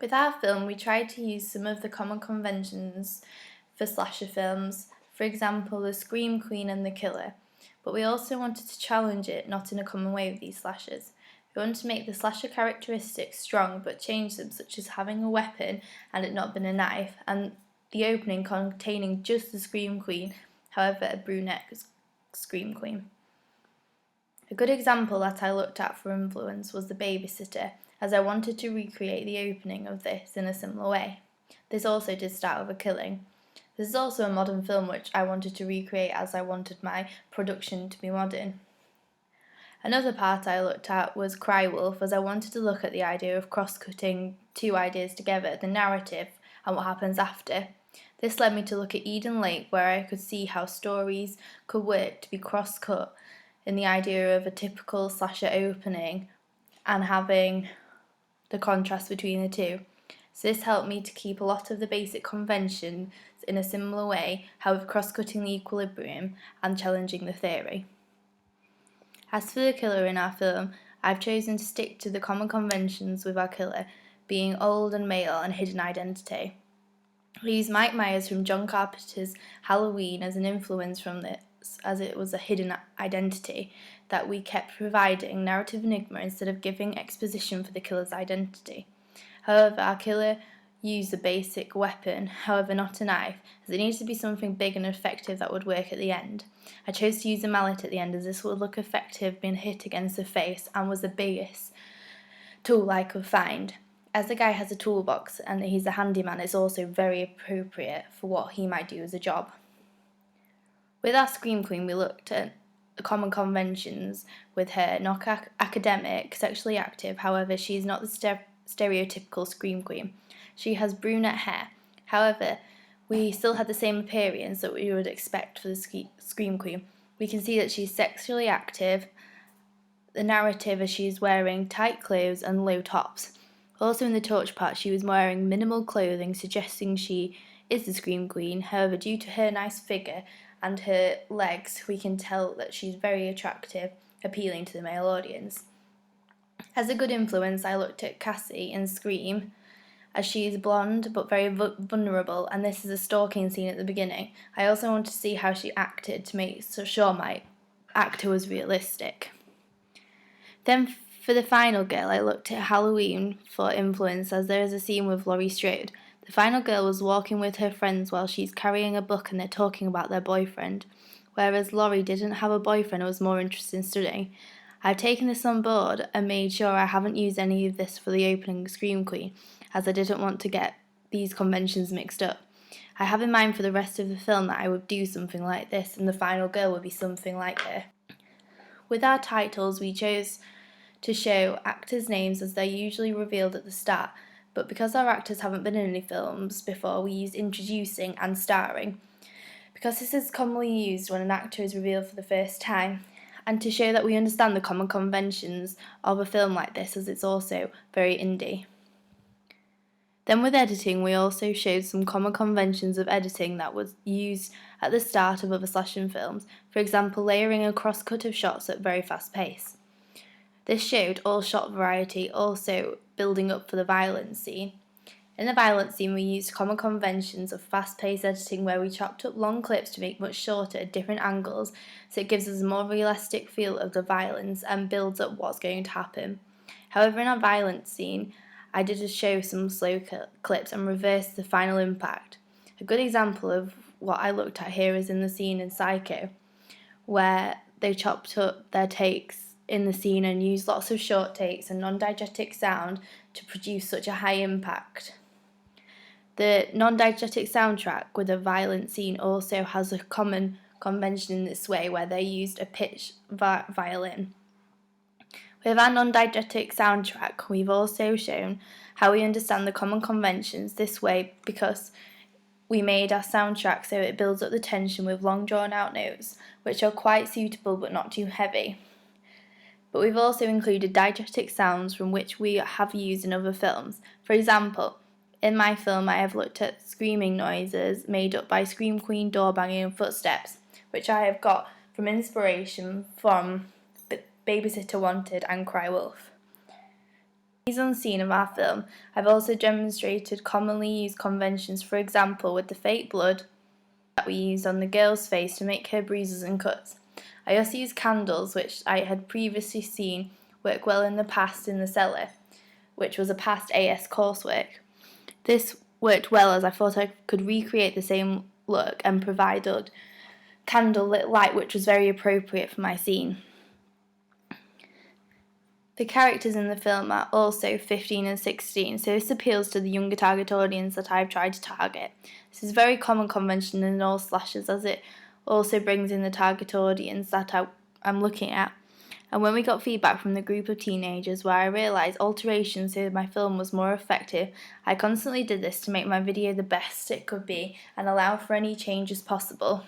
With our film, we tried to use some of the common conventions for slasher films, for example, the Scream Queen and the Killer, but we also wanted to challenge it not in a common way with these slashers. We wanted to make the slasher characteristics strong but change them, such as having a weapon and it not being a knife, and the opening containing just the Scream Queen, however, a brunette Scream Queen. A good example that I looked at for influence was The Babysitter, as I wanted to recreate the opening of this in a similar way. This also did start with a killing. This is also a modern film which I wanted to recreate as I wanted my production to be modern. Another part I looked at was Cry Wolf, as I wanted to look at the idea of cross-cutting two ideas together, the narrative and what happens after. This led me to look at Eden Lake, where I could see how stories could work to be cross-cut in the idea of a typical slasher opening and having the contrast between the two. So this helped me to keep a lot of the basic conventions in a similar way, however cross-cutting the equilibrium and challenging the theory. As for the killer in our film, I've chosen to stick to the common conventions with our killer being old and male and hidden identity. We used Mike Myers from John Carpenter's Halloween as an influence from this, as it was a hidden identity that we kept providing narrative enigma instead of giving exposition for the killer's identity. However, our killer used a basic weapon, however not a knife, as it needed to be something big and effective that would work at the end. I chose to use a mallet at the end as this would look effective being hit against the face and was the biggest tool I could find. As the guy has a toolbox and he's a handyman, it's also very appropriate for what he might do as a job. With our Scream Queen, we looked at the common conventions with her, not academic, sexually active, however, she is not the stereotypical Scream Queen. She has brunette hair. However, we still had the same appearance that we would expect for the Scream Queen. We can see that she's sexually active, the narrative as she's wearing tight clothes and low tops. Also in the torch part, she was wearing minimal clothing, suggesting she is the Scream Queen. However, due to her nice figure and her legs, we can tell that she's very attractive, appealing to the male audience. As a good influence, I looked at Cassie in Scream, as she is blonde but very vulnerable, and this is a stalking scene at the beginning. I also wanted to see how she acted to make sure my actor was realistic. Then for the final girl, I looked at Halloween for influence, as there is a scene with Laurie Strode. The final girl was walking with her friends while she's carrying a book and they're talking about their boyfriend, whereas Laurie didn't have a boyfriend and was more interested in studying. I've taken this on board and made sure I haven't used any of this for the opening Scream Queen, as I didn't want to get these conventions mixed up. I have in mind for the rest of the film that I would do something like this and the final girl would be something like her. With our titles, we chose to show actors' names as they're usually revealed at the start, but because our actors haven't been in any films before, we used introducing and starring, because this is commonly used when an actor is revealed for the first time, and to show that we understand the common conventions of a film like this, as it's also very indie. Then with editing, we also showed some common conventions of editing that was used at the start of other slasher films, for example layering a cross-cut of shots at very fast pace. This showed all shot variety, also building up for the violence scene. In the violence scene, we used common conventions of fast-paced editing where we chopped up long clips to make much shorter at different angles, so it gives us a more realistic feel of the violence and builds up what's going to happen. However, in our violence scene, I did show some slow clips and reversed the final impact. A good example of what I looked at here is in the scene in Psycho, where they chopped up their takes in the scene and used lots of short takes and non-diegetic sound to produce such a high impact. The non-diegetic soundtrack with a violent scene also has a common convention in this way, where they used a pitch violin. With our non-diegetic soundtrack, we've also shown how we understand the common conventions this way because we made our soundtrack so it builds up the tension with long drawn-out notes, which are quite suitable but not too heavy. But we've also included diegetic sounds from which we have used in other films. For example, in my film I have looked at screaming noises made up by Scream Queen, door banging and footsteps, which I have got from inspiration from Babysitter Wanted and Cry Wolf. On scene of our film, I've also demonstrated commonly used conventions, for example with the fake blood that we used on the girl's face to make her bruises and cuts. I also used candles, which I had previously seen work well in the past in the cellar, which was a past AS coursework. This worked well as I thought I could recreate the same look and provided candlelit light, which was very appropriate for my scene. The characters in the film are also 15 and 16, so this appeals to the younger target audience that I've tried to target. This is a very common convention in all slashers, as it also brings in the target audience that I'm looking at. And when we got feedback from the group of teenagers where I realised alterations so my film was more effective, I constantly did this to make my video the best it could be and allow for any changes possible.